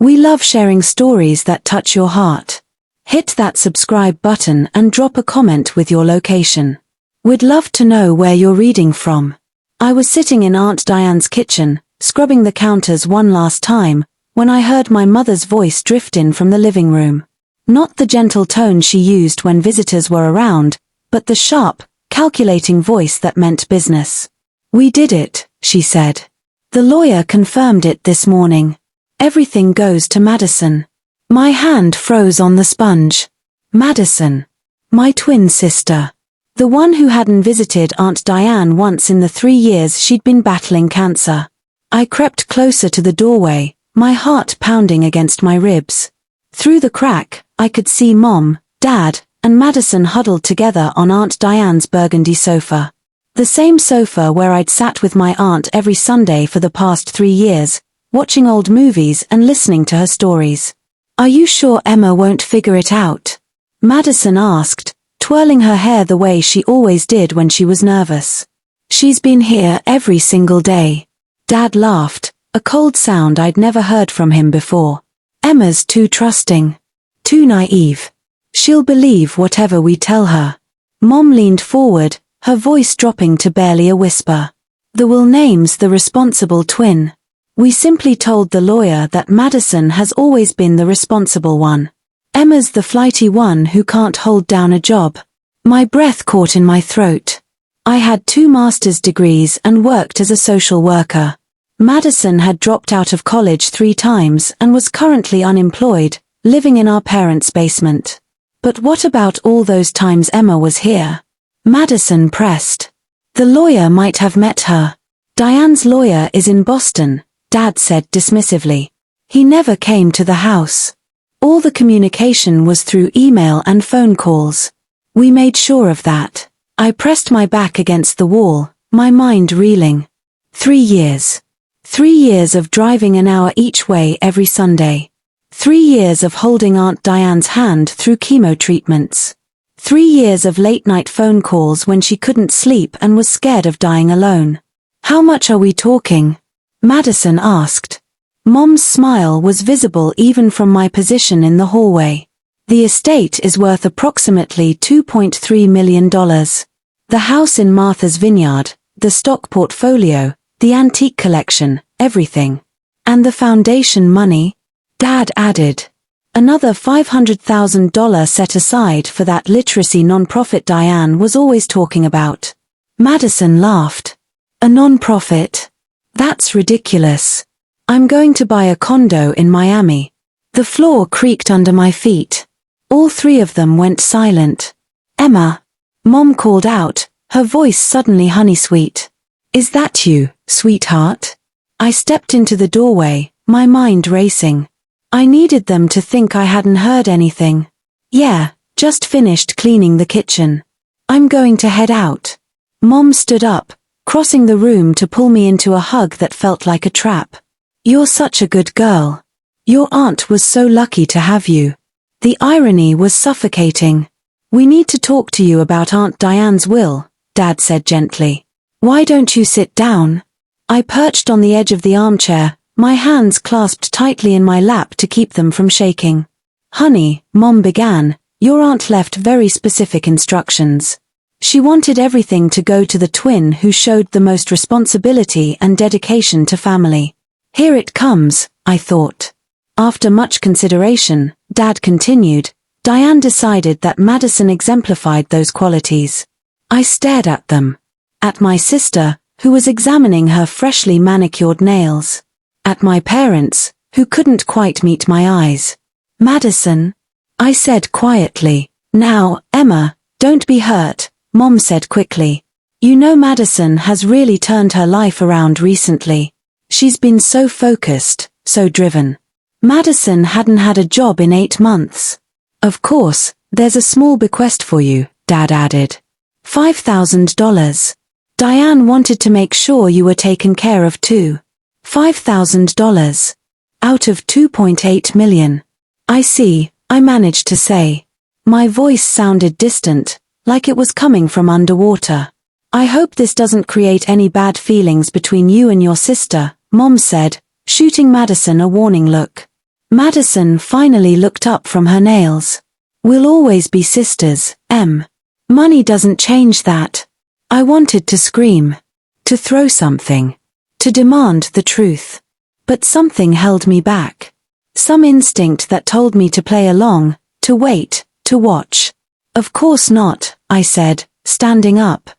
We love sharing stories that touch your heart. Hit that subscribe button and drop a comment with your location. We'd love to know where you're reading from. I was sitting in Aunt Diane's kitchen, scrubbing the counters one last time, when I heard my mother's voice drift in from the living room. Not the gentle tone she used when visitors were around, but the sharp, calculating voice that meant business. "We did it," she said. "The lawyer confirmed it this morning. Everything goes to Madison." My hand froze on the sponge. Madison. My twin sister. The one who hadn't visited Aunt Diane once in the 3 years she'd been battling cancer. I crept closer to the doorway, my heart pounding against my ribs. Through the crack, I could see Mom, Dad, and Madison huddled together on Aunt Diane's burgundy sofa. The same sofa where I'd sat with my aunt every Sunday for the past 3 years, watching old movies and listening to her stories. "Are you sure Emma won't figure it out?" Madison asked, twirling her hair the way she always did when she was nervous. "She's been here every single day." Dad laughed, a cold sound I'd never heard from him before. "Emma's too trusting. Too naive. She'll believe whatever we tell her." Mom leaned forward, her voice dropping to barely a whisper. "The will name's the responsible twin. We simply told the lawyer that Madison has always been the responsible one. Emma's the flighty one who can't hold down a job." My breath caught in my throat. I had 2 master's degrees and worked as a social worker. Madison had dropped out of college 3 times and was currently unemployed, living in our parents' basement. But what about all those times Emma was here? Madison pressed. "The lawyer might have met her. Diane's lawyer is in Boston," Dad said dismissively. "He never came to the house. All the communication was through email and phone calls. We made sure of that." I pressed my back against the wall, my mind reeling. 3 years. 3 years of driving an hour each way every Sunday. 3 years of holding Aunt Diane's hand through chemo treatments. 3 years of late-night phone calls when she couldn't sleep and was scared of dying alone. "How much are we talking?" Madison asked. Mom's smile was visible even from my position in the hallway. "The estate is worth approximately $2.3 million. The house in Martha's Vineyard, the stock portfolio, the antique collection, everything. And the foundation money," Dad added. "Another $500,000 set aside for that literacy nonprofit Diane was always talking about." Madison laughed. "A nonprofit? That's ridiculous. I'm going to buy a condo in Miami." The floor creaked under my feet. All 3 of them went silent. "Emma," Mom called out, her voice suddenly honey-sweet. "Is that you, sweetheart?" I stepped into the doorway, my mind racing. I needed them to think I hadn't heard anything. "Yeah, just finished cleaning the kitchen. I'm going to head out." Mom stood up, crossing the room to pull me into a hug that felt like a trap. "You're such a good girl. Your aunt was so lucky to have you." The irony was suffocating. "We need to talk to you about Aunt Diane's will," Dad said gently. "Why don't you sit down?" I perched on the edge of the armchair, my hands clasped tightly in my lap to keep them from shaking. "Honey," Mom began, "your aunt left very specific instructions. She wanted everything to go to the twin who showed the most responsibility and dedication to family." Here it comes, I thought. After much consideration, Dad continued, "Diane decided that Madison exemplified those qualities." I stared at them. At my sister, who was examining her freshly manicured nails. At my parents, who couldn't quite meet my eyes. "Madison," I said quietly. "Now, Emma, don't be hurt," Mom said quickly. "You know Madison has really turned her life around recently. She's been so focused, so driven. Madison hadn't had a job in 8 months. Of course, there's a small bequest for you," Dad added. $5,000. Diane wanted to make sure you were taken care of too. $5,000. Out of $2.8 million. "I see," I managed to say. My voice sounded distant, like it was coming from underwater. "I hope this doesn't create any bad feelings between you and your sister," Mom said, shooting Madison a warning look. Madison finally looked up from her nails. We'll always be sisters, Em. Money doesn't change that. I wanted to scream. To throw something. To demand the truth. But something held me back. Some instinct that told me to play along, to wait, to watch. Of course not, I said, standing up.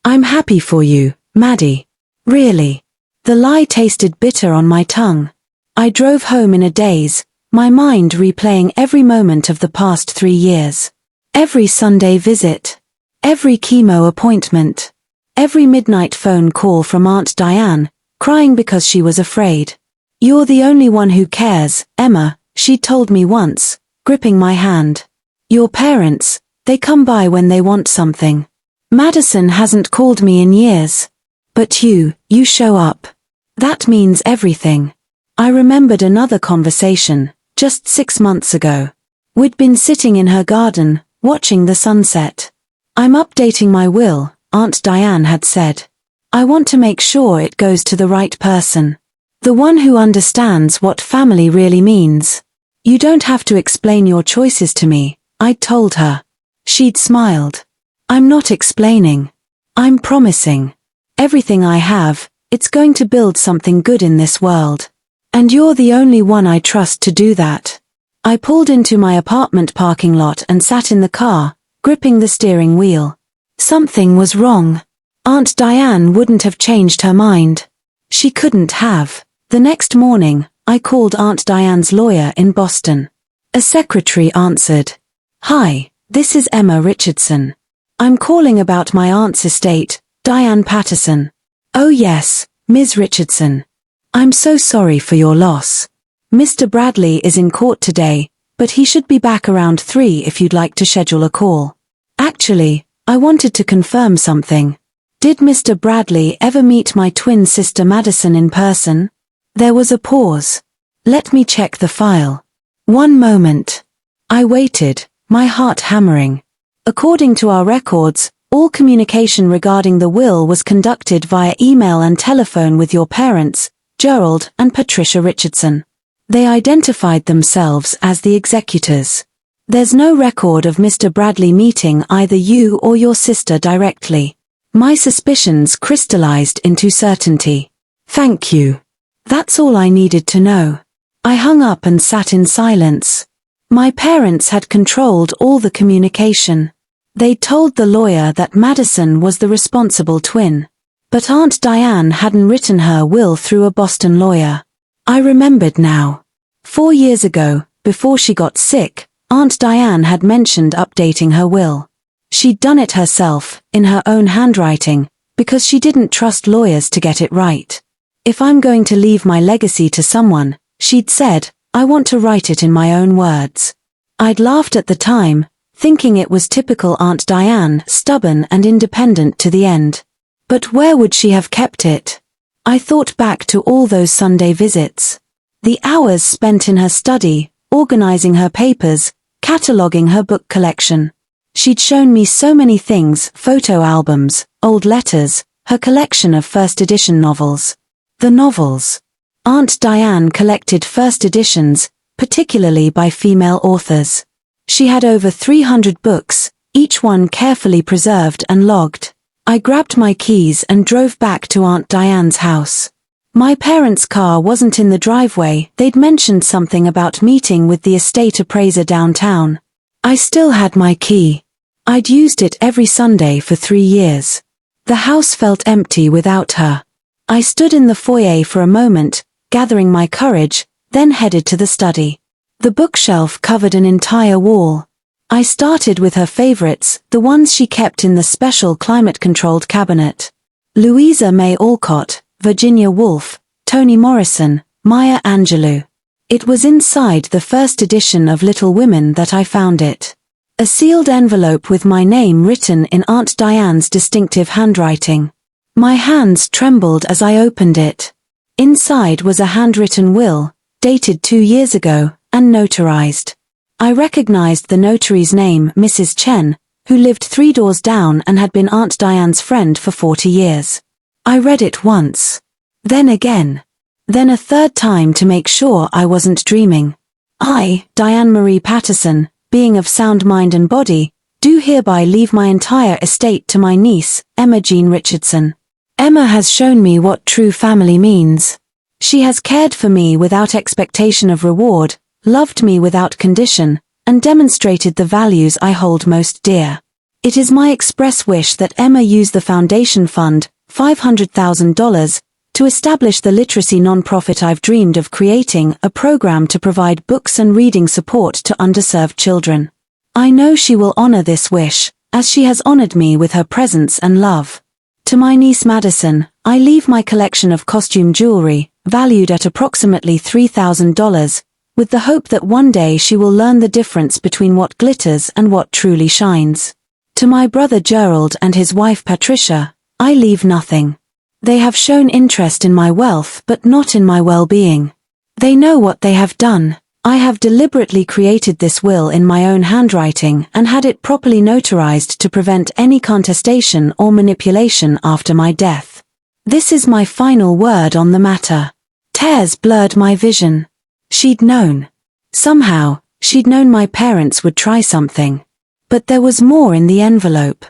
I'm happy for you, Maddie. Really. The lie tasted bitter on my tongue. I drove home in a daze, my mind replaying every moment of the past 3 years. Every Sunday visit. Every chemo appointment. Every midnight phone call from Aunt Diane, crying because she was afraid. You're the only one who cares, Emma, she told me once, gripping my hand. Your parents, they come by when they want something. Madison hasn't called me in years. But you show up. That means everything. I remembered another conversation, just 6 months ago. We'd been sitting in her garden, watching the sunset. I'm updating my will, Aunt Diane had said. I want to make sure it goes to the right person. The one who understands what family really means. You don't have to explain your choices to me, I'd told her. She'd smiled. I'm not explaining. I'm promising. Everything I have, it's going to build something good in this world. And you're the only one I trust to do that. I pulled into my apartment parking lot and sat in the car, gripping the steering wheel. Something was wrong. Aunt Diane wouldn't have changed her mind. She couldn't have. The next morning, I called Aunt Diane's lawyer in Boston. A secretary answered. Hi, this is Emma Richardson. I'm calling about my aunt's estate, Diane Patterson. Oh yes, Ms. Richardson. I'm so sorry for your loss. Mr. Bradley is in court today, but he should be back around 3 if you'd like to schedule a call. Actually, I wanted to confirm something. Did Mr. Bradley ever meet my twin sister Madison in person? There was a pause. Let me check the file. 1 moment. I waited, my heart hammering. According to our records, all communication regarding the will was conducted via email and telephone with your parents, Gerald and Patricia Richardson. They identified themselves as the executors. There's no record of Mr. Bradley meeting either you or your sister directly. My suspicions crystallized into certainty. Thank you. That's all I needed to know. I hung up and sat in silence. My parents had controlled all the communication. They told the lawyer that Madison was the responsible twin. But Aunt Diane hadn't written her will through a Boston lawyer. I remembered now. 4 years ago, before she got sick, Aunt Diane had mentioned updating her will. She'd done it herself, in her own handwriting, because she didn't trust lawyers to get it right. If I'm going to leave my legacy to someone, she'd said, I want to write it in my own words. I'd laughed at the time, thinking it was typical Aunt Diane, stubborn and independent to the end. But where would she have kept it? I thought back to all those Sunday visits. The hours spent in her study, organizing her papers, cataloging her book collection. She'd shown me so many things, photo albums, old letters, her collection of first edition novels. The novels. Aunt Diane collected first editions, particularly by female authors. She had over 300 books, each one carefully preserved and logged. I grabbed my keys and drove back to Aunt Diane's house. My parents' car wasn't in the driveway, they'd mentioned something about meeting with the estate appraiser downtown. I still had my key. I'd used it every Sunday for 3 years. The house felt empty without her. I stood in the foyer for a moment, gathering my courage, then headed to the study. The bookshelf covered an entire wall. I started with her favorites, the ones she kept in the special climate-controlled cabinet. Louisa May Alcott, Virginia Woolf, Toni Morrison, Maya Angelou. It was inside the first edition of Little Women that I found it. A sealed envelope with my name written in Aunt Diane's distinctive handwriting. My hands trembled as I opened it. Inside was a handwritten will, dated 2 years ago, and notarized. I recognized the notary's name, Mrs. Chen, who lived 3 doors down and had been Aunt Diane's friend for 40 years. I read it once. Then again. Then a 3rd time to make sure I wasn't dreaming. I, Diane Marie Patterson, being of sound mind and body, do hereby leave my entire estate to my niece, Emma Jean Richardson. Emma has shown me what true family means. She has cared for me without expectation of reward, loved me without condition, and demonstrated the values I hold most dear. It is my express wish that Emma use the foundation fund, $500,000, to establish the literacy nonprofit I've dreamed of creating, a program to provide books and reading support to underserved children. I know she will honor this wish, as she has honored me with her presence and love. To my niece Madison, I leave my collection of costume jewelry, valued at approximately $3,000, with the hope that one day she will learn the difference between what glitters and what truly shines. To my brother Gerald and his wife Patricia, I leave nothing. They have shown interest in my wealth but not in my well-being. They know what they have done. I have deliberately created this will in my own handwriting and had it properly notarized to prevent any contestation or manipulation after my death. This is my final word on the matter. Tears blurred my vision. She'd known. Somehow, she'd known my parents would try something. But there was more in the envelope.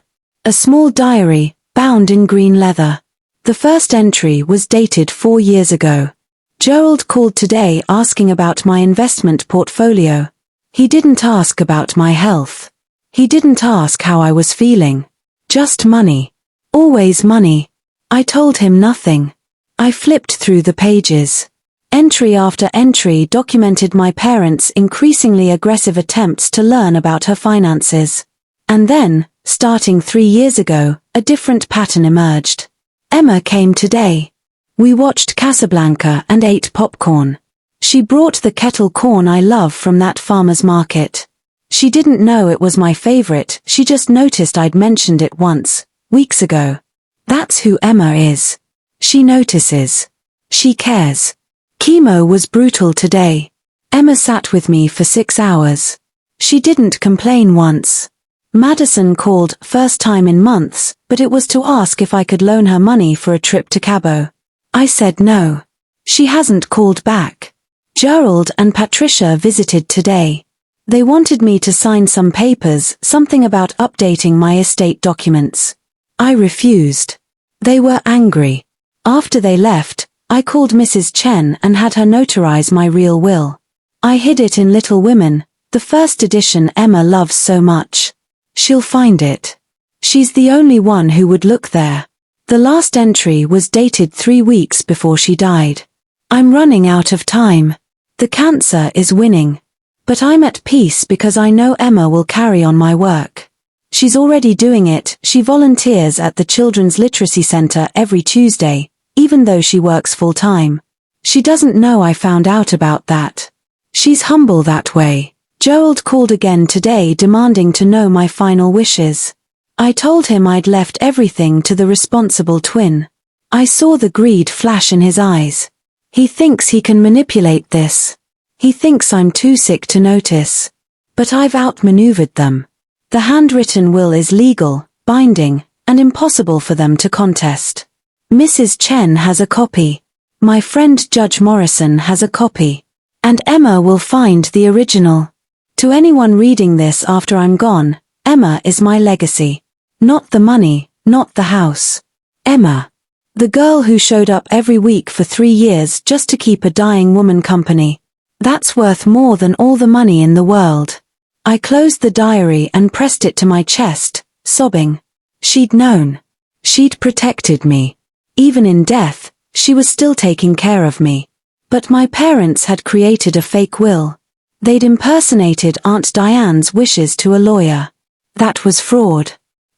A small diary, bound in green leather. The first entry was dated 4 years ago. Gerald called today asking about my investment portfolio. He didn't ask about my health. He didn't ask how I was feeling. Just money. Always money. I told him nothing. I flipped through the pages. Entry after entry documented my parents' increasingly aggressive attempts to learn about her finances. And then, starting 3 years ago, a different pattern emerged. Emma came today. We watched Casablanca and ate popcorn. She brought the kettle corn I love from that farmer's market. She didn't know it was my favorite, she just noticed I'd mentioned it once, weeks ago. That's who Emma is. She notices. She cares. Chemo was brutal today. Emma sat with me for 6 hours. She didn't complain once. Madison called, first time in months, but it was to ask if I could loan her money for a trip to Cabo. I said no. She hasn't called back. Gerald and Patricia visited today. They wanted me to sign some papers, something about updating my estate documents. I refused. They were angry. After they left, I called Mrs. Chen and had her notarize my real will. I hid it in Little Women, the first edition Emma loves so much. She'll find it. She's the only one who would look there. The last entry was dated 3 weeks before she died. I'm running out of time. The cancer is winning. But I'm at peace because I know Emma will carry on my work. She's already doing it. She volunteers at the Children's Literacy Center every Tuesday, even though she works full-time. She doesn't know I found out about that. She's humble that way. Gerald called again today demanding to know my final wishes. I told him I'd left everything to the responsible twin. I saw the greed flash in his eyes. He thinks he can manipulate this. He thinks I'm too sick to notice. But I've outmaneuvered them. The handwritten will is legal, binding, and impossible for them to contest. Mrs. Chen has a copy. My friend Judge Morrison has a copy. And Emma will find the original. To anyone reading this after I'm gone, Emma is my legacy. Not the money, not the house. Emma. The girl who showed up every week for 3 years just to keep a dying woman company. That's worth more than all the money in the world. I closed the diary and pressed it to my chest, sobbing. She'd known. She'd protected me. Even in death, she was still taking care of me. But my parents had created a fake will. They'd impersonated Aunt Diane's wishes to a lawyer. That was fraud.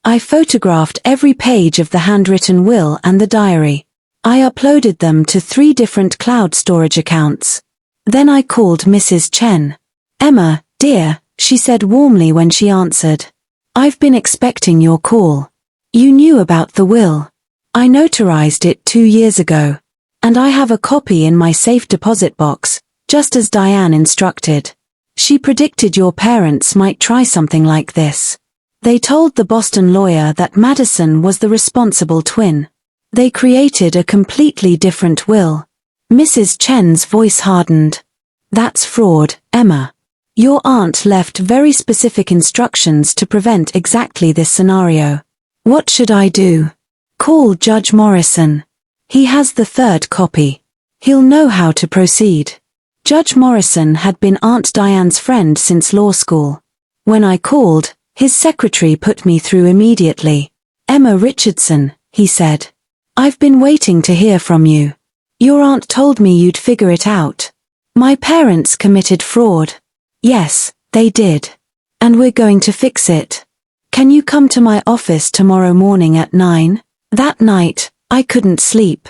I photographed every page of the handwritten will and the diary. I uploaded them to 3 different cloud storage accounts. Then I called Mrs. Chen. Emma, dear, she said warmly when she answered. I've been expecting your call. You knew about the will. I notarized it 2 years ago. And I have a copy in my safe deposit box, just as Diane instructed. She predicted your parents might try something like this. They told the Boston lawyer that Madison was the responsible twin. They created a completely different will. Mrs. Chen's voice hardened. That's fraud, Emma. Your aunt left very specific instructions to prevent exactly this scenario. What should I do? Call Judge Morrison. He has the third copy. He'll know how to proceed. Judge Morrison had been Aunt Diane's friend since law school. When I called, his secretary put me through immediately. Emma Richardson, he said. I've been waiting to hear from you. Your aunt told me you'd figure it out. My parents committed fraud. Yes, they did. And we're going to fix it. Can you come to my office tomorrow morning at 9? That night, I couldn't sleep.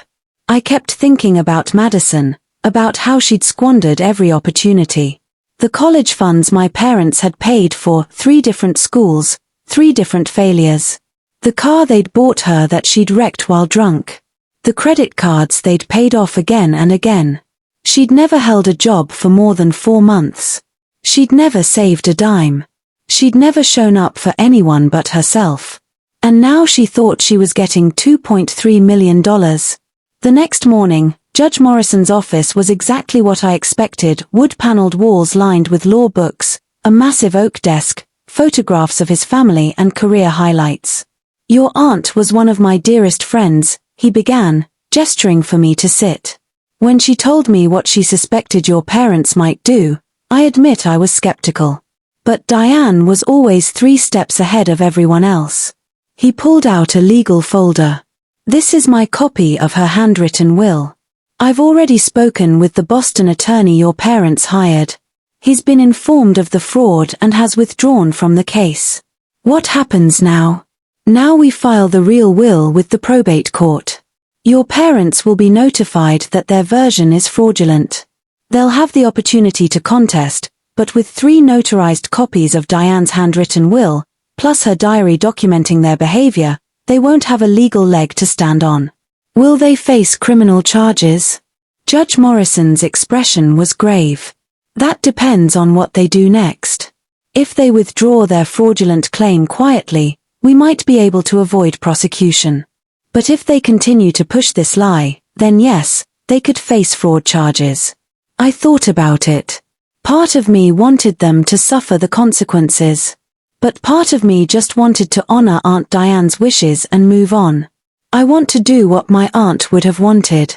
I kept thinking about Madison, about how she'd squandered every opportunity. The college funds my parents had paid for 3 different schools, 3 different failures. The car they'd bought her that she'd wrecked while drunk. The credit cards they'd paid off again and again. She'd never held a job for more than 4 months. She'd never saved a dime. She'd never shown up for anyone but herself. And now she thought she was getting $2.3 million. The next morning, Judge Morrison's office was exactly what I expected: wood-paneled walls lined with law books, a massive oak desk, photographs of his family and career highlights. Your aunt was one of my dearest friends, he began, gesturing for me to sit. When she told me what she suspected your parents might do, I admit I was skeptical. But Diane was always 3 steps ahead of everyone else. He pulled out a legal folder. This is my copy of her handwritten will. I've already spoken with the Boston attorney your parents hired. He's been informed of the fraud and has withdrawn from the case. What happens now? Now we file the real will with the probate court. Your parents will be notified that their version is fraudulent. They'll have the opportunity to contest, but with 3 notarized copies of Diane's handwritten will, plus her diary documenting their behavior, they won't have a legal leg to stand on. Will they face criminal charges? Judge Morrison's expression was grave. That depends on what they do next. If they withdraw their fraudulent claim quietly, we might be able to avoid prosecution. But if they continue to push this lie, then yes, they could face fraud charges. I thought about it. Part of me wanted them to suffer the consequences. But part of me just wanted to honor Aunt Diane's wishes and move on. I want to do what my aunt would have wanted.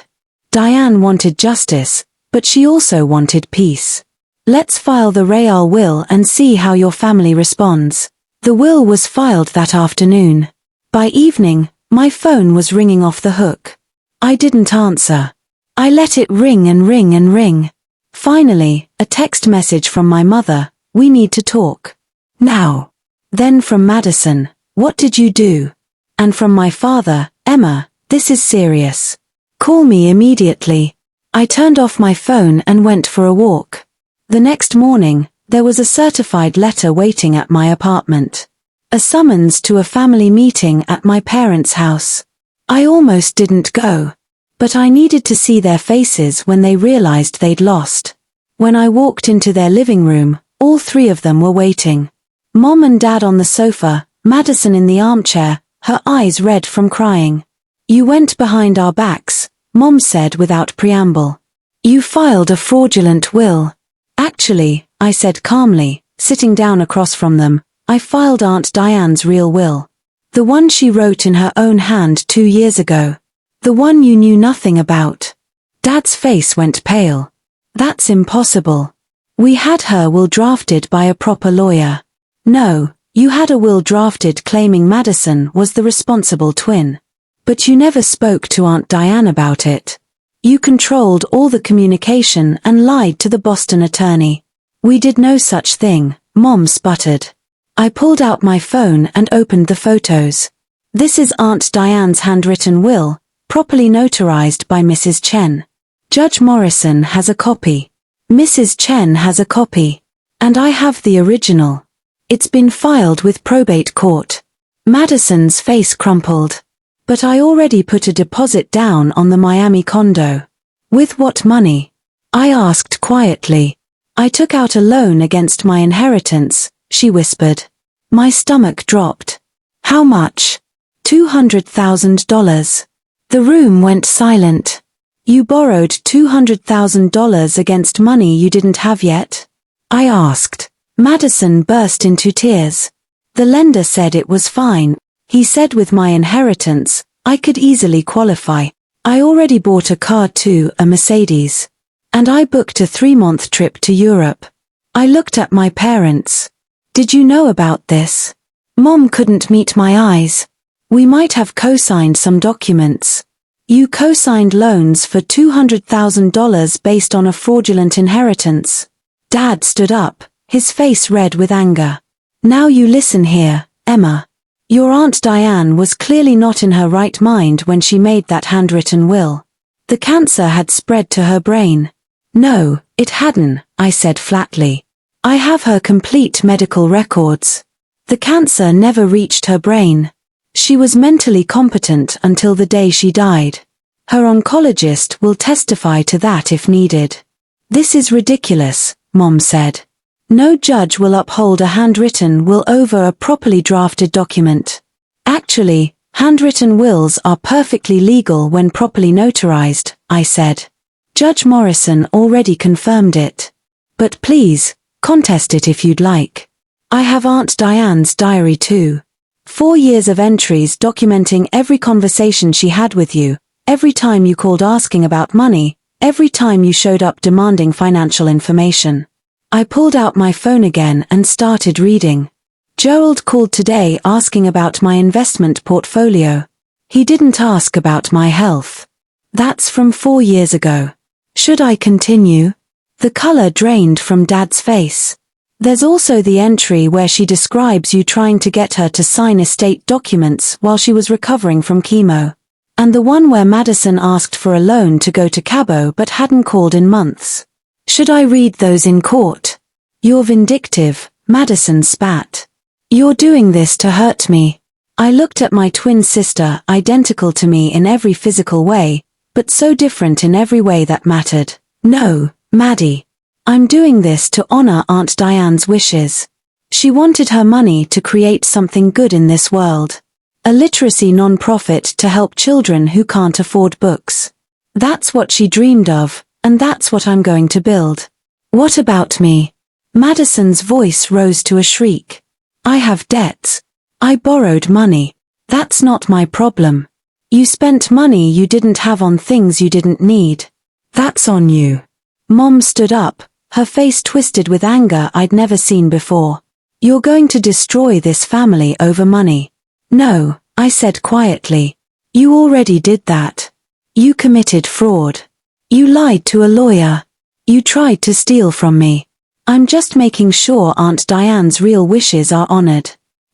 Diane wanted justice, but she also wanted peace. Let's file the Real will and see how your family responds. The will was filed that afternoon. By evening, my phone was ringing off the hook. I didn't answer. I let it ring and ring and ring. Finally, a text message from my mother: we need to talk. Now. Then from Madison: what did you do? And from my father: Emma, this is serious. Call me immediately. I turned off my phone and went for a walk. The next morning, there was a certified letter waiting at my apartment. A summons to a family meeting at my parents' house. I almost didn't go. But I needed to see their faces when they realized they'd lost. When I walked into their living room, all 3 of them were waiting. Mom and Dad on the sofa, Madison in the armchair, her eyes red from crying. You went behind our backs, Mom said without preamble. You filed a fraudulent will. Actually, I said calmly, sitting down across from them, I filed Aunt Diane's real will. The one she wrote in her own hand 2 years ago. The one you knew nothing about. Dad's face went pale. That's impossible. We had her will drafted by a proper lawyer. No, you had a will drafted claiming Madison was the responsible twin. But you never spoke to Aunt Diane about it. You controlled all the communication and lied to the Boston attorney. We did no such thing, Mom sputtered. I pulled out my phone and opened the photos. This is Aunt Diane's handwritten will, properly notarized by Mrs. Chen. Judge Morrison has a copy. Mrs. Chen has a copy. And I have the original. It's been filed with probate court. Madison's face crumpled. But I already put a deposit down on the Miami condo. With what money? I asked quietly. I took out a loan against my inheritance, she whispered. My stomach dropped. How much? $200,000. The room went silent. You borrowed $200,000 against money you didn't have yet? I asked. Madison burst into tears. The lender said it was fine. He said with my inheritance, I could easily qualify. I already bought a car too, a Mercedes. And I booked a 3-month trip to Europe. I looked at my parents. Did you know about this? Mom couldn't meet my eyes. We might have co-signed some documents. You co-signed loans for $200,000 based on a fraudulent inheritance. Dad stood up, his face red with anger. Now you listen here, Emma. Your Aunt Diane was clearly not in her right mind when she made that handwritten will. The cancer had spread to her brain. No, it hadn't, I said flatly. I have her complete medical records. The cancer never reached her brain. She was mentally competent until the day she died. Her oncologist will testify to that if needed. This is ridiculous, Mom said. No judge will uphold a handwritten will over a properly drafted document. Actually, handwritten wills are perfectly legal when properly notarized, I said. Judge Morrison already confirmed it. But please, contest it if you'd like. I have Aunt Diane's diary too. 4 years of entries documenting every conversation she had with you, every time you called asking about money, every time you showed up demanding financial information. I pulled out my phone again and started reading. Gerald called today asking about my investment portfolio. He didn't ask about my health. That's from 4 years ago. Should I continue? The color drained from Dad's face. There's also the entry where she describes you trying to get her to sign estate documents while she was recovering from chemo. And the one where Madison asked for a loan to go to Cabo but hadn't called in months. Should I read those in court? You're vindictive, Madison spat. You're doing this to hurt me. I looked at my twin sister, identical to me in every physical way, but so different in every way that mattered. No, Maddie. I'm doing this to honor Aunt Diane's wishes. She wanted her money to create something good in this world. A literacy non-profit to help children who can't afford books. That's what she dreamed of, and that's what I'm going to build. What about me? Madison's voice rose to a shriek. I have debts. I borrowed money. That's not my problem. You spent money you didn't have on things you didn't need. That's on you. Mom stood up, her face twisted with anger I'd never seen before. You're going to destroy this family over money. No, I said quietly. You already did that. You committed fraud. You lied to a lawyer. You tried to steal from me. I'm just making sure Aunt Diane's real wishes are honored.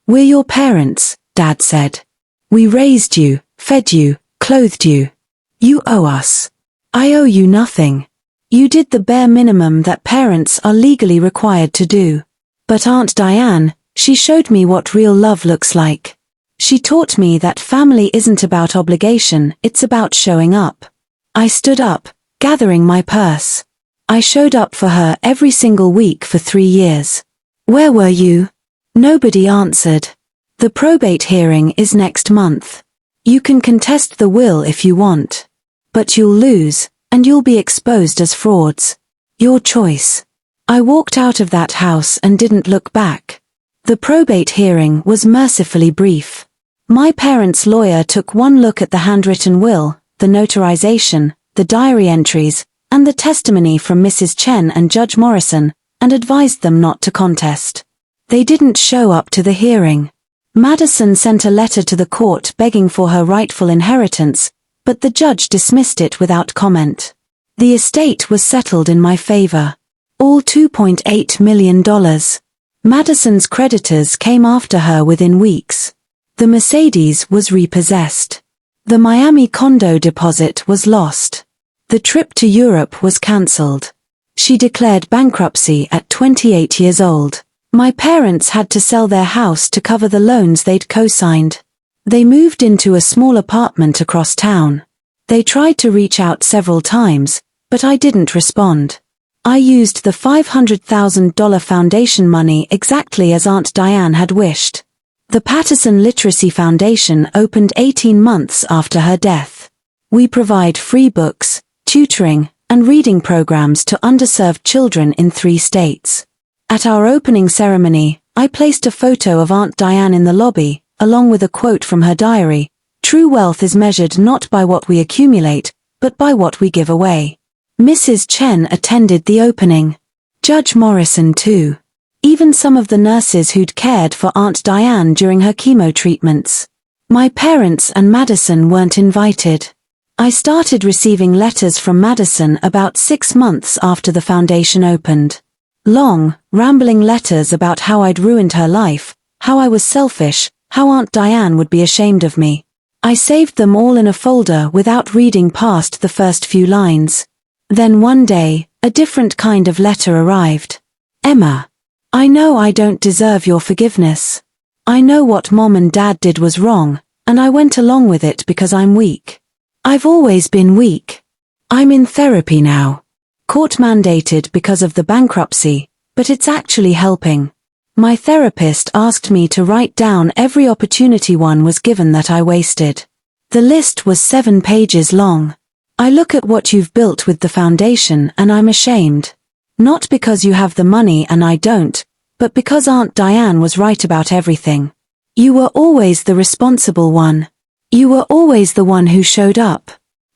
We're your parents, Dad said. We raised you, fed you, clothed you. You owe us. I owe you nothing. You did the bare minimum that parents are legally required to do. But Aunt Diane, she showed me what real love looks like. She taught me that family isn't about obligation, it's about showing up. I stood up, gathering my purse. I showed up for her every single week for 3 years. Where were you? Nobody answered. The probate hearing is next month. You can contest the will if you want. But you'll lose, and you'll be exposed as frauds. Your choice. I walked out of that house and didn't look back. The probate hearing was mercifully brief. My parents' lawyer took one look at the handwritten will, the notarization, the diary entries, and the testimony from Mrs. Chen and Judge Morrison, and advised them not to contest. They didn't show up to the hearing. Madison sent a letter to the court begging for her rightful inheritance, but the judge dismissed it without comment. The estate was settled in my favor. All $2.8 million. Madison's creditors came after her within weeks. The Mercedes was repossessed. The Miami condo deposit was lost. The trip to Europe was cancelled. She declared bankruptcy at 28 years old. My parents had to sell their house to cover the loans they'd co-signed. They moved into a small apartment across town. They tried to reach out several times, but I didn't respond. I used the $500,000 foundation money exactly as Aunt Diane had wished. The Patterson Literacy Foundation opened 18 months after her death. We provide free books, tutoring, and reading programs to underserved children in 3 states. At our opening ceremony, I placed a photo of Aunt Diane in the lobby, along with a quote from her diary: "True wealth is measured not by what we accumulate, but by what we give away." Mrs. Chen attended the opening. Judge Morrison too. Even some of the nurses who'd cared for Aunt Diane during her chemo treatments. My parents and Madison weren't invited. I started receiving letters from Madison about 6 months after the foundation opened. Long, rambling letters about how I'd ruined her life, how I was selfish, how Aunt Diane would be ashamed of me. I saved them all in a folder without reading past the first few lines. Then one day, a different kind of letter arrived. "Emma, I know I don't deserve your forgiveness. I know what Mom and Dad did was wrong, and I went along with it because I'm weak. I've always been weak. I'm in therapy now. Court-mandated because of the bankruptcy, but it's actually helping. My therapist asked me to write down every opportunity one was given that I wasted. The list was 7 pages long. I look at what you've built with the foundation and I'm ashamed. Not because you have the money and I don't, but because Aunt Diane was right about everything. You were always the responsible one. You were always the one who showed up.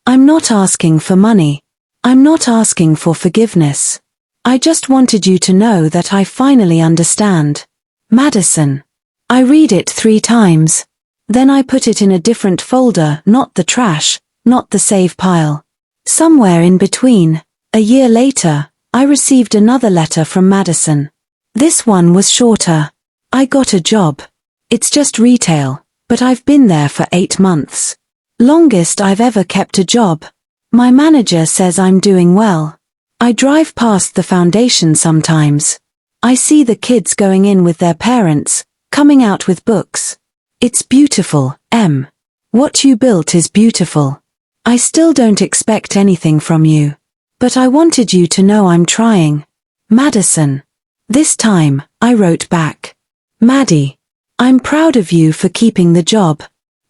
I'm not asking for money. I'm not asking for forgiveness. I just wanted you to know that I finally understand. Madison." I read it 3 times. Then I put it in a different folder, not the trash, not the save pile. Somewhere in between, a year later, I received another letter from Madison. This one was shorter. "I got a job. It's just retail, but I've been there for 8 months. Longest I've ever kept a job. My manager says I'm doing well. I drive past the foundation sometimes. I see the kids going in with their parents, coming out with books. It's beautiful, Em. What you built is beautiful. I still don't expect anything from you. But I wanted you to know I'm trying. Madison." This time, I wrote back. "Maddie, I'm proud of you for keeping the job.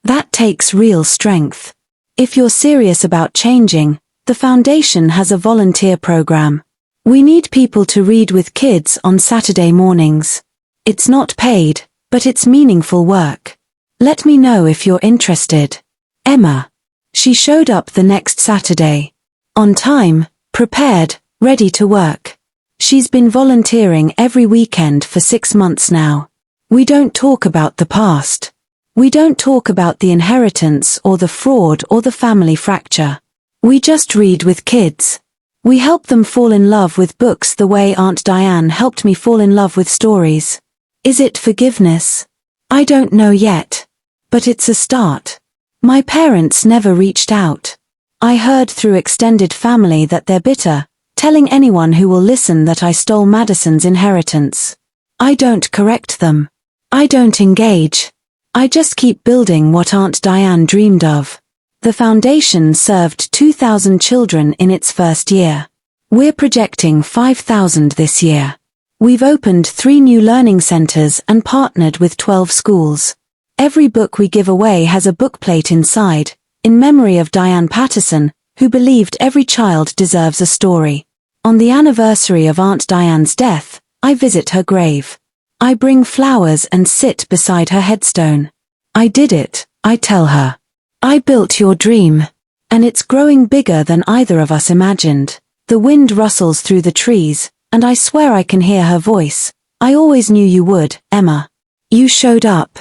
That takes real strength. If you're serious about changing, the foundation has a volunteer program. We need people to read with kids on Saturday mornings. It's not paid, but it's meaningful work. Let me know if you're interested. Emma." She showed up the next Saturday. On time, prepared, ready to work. She's been volunteering every weekend for 6 months now. We don't talk about the past. We don't talk about the inheritance or the fraud or the family fracture. We just read with kids. We help them fall in love with books the way Aunt Diane helped me fall in love with stories. Is it forgiveness? I don't know yet. But it's a start. My parents never reached out. I heard through extended family that they're bitter, telling anyone who will listen that I stole Madison's inheritance. I don't correct them. I don't engage. I just keep building what Aunt Diane dreamed of. The foundation served 2,000 children in its first year. We're projecting 5,000 this year. We've opened 3 new learning centers and partnered with 12 schools. Every book we give away has a bookplate inside, in memory of Diane Patterson, who believed every child deserves a story. On the anniversary of Aunt Diane's death, I visit her grave. I bring flowers and sit beside her headstone. I did it, I tell her. I built your dream. And it's growing bigger than either of us imagined. The wind rustles through the trees, and I swear I can hear her voice. I always knew you would, Emma. You showed up.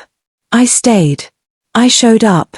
I stayed. I showed up.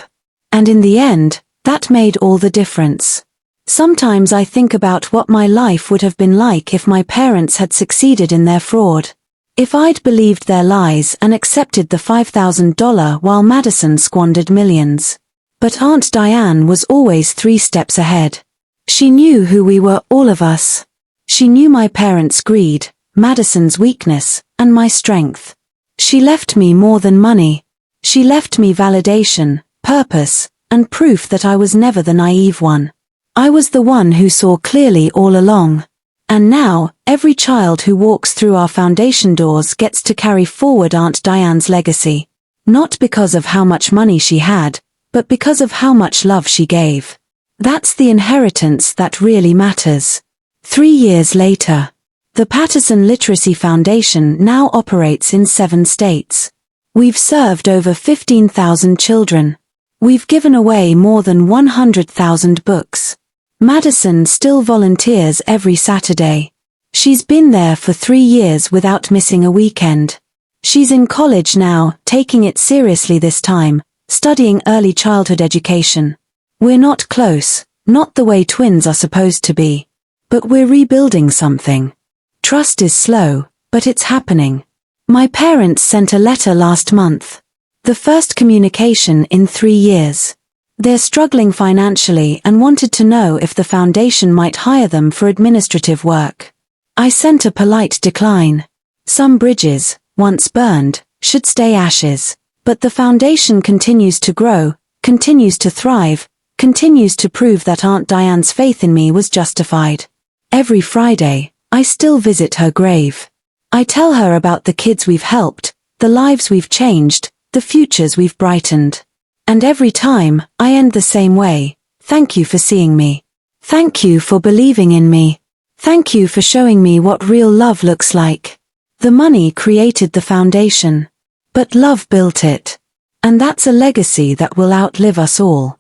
And in the end, that made all the difference. Sometimes I think about what my life would have been like if my parents had succeeded in their fraud. If I'd believed their lies and accepted the $5,000 while Madison squandered millions. But Aunt Diane was always 3 steps ahead. She knew who we were, all of us. She knew my parents' greed, Madison's weakness, and my strength. She left me more than money. She left me validation, purpose, and proof that I was never the naive one. I was the one who saw clearly all along. And now, every child who walks through our foundation doors gets to carry forward Aunt Diane's legacy. Not because of how much money she had, but because of how much love she gave. That's the inheritance that really matters. 3 years later, the Patterson Literacy Foundation now operates in 7 states. We've served over 15,000 children. We've given away more than 100,000 books. Madison still volunteers every Saturday. She's been there for 3 years without missing a weekend. She's in college now, taking it seriously this time, studying early childhood education. We're not close, not the way twins are supposed to be. But we're rebuilding something. Trust is slow, but it's happening. My parents sent a letter last month. The first communication in 3 years. They're struggling financially and wanted to know if the foundation might hire them for administrative work. I sent a polite decline. Some bridges, once burned, should stay ashes. But the foundation continues to grow, continues to thrive, continues to prove that Aunt Diane's faith in me was justified. Every Friday, I still visit her grave. I tell her about the kids we've helped, the lives we've changed, the futures we've brightened. And every time, I end the same way. Thank you for seeing me. Thank you for believing in me. Thank you for showing me what real love looks like. The money created the foundation. But love built it. And that's a legacy that will outlive us all.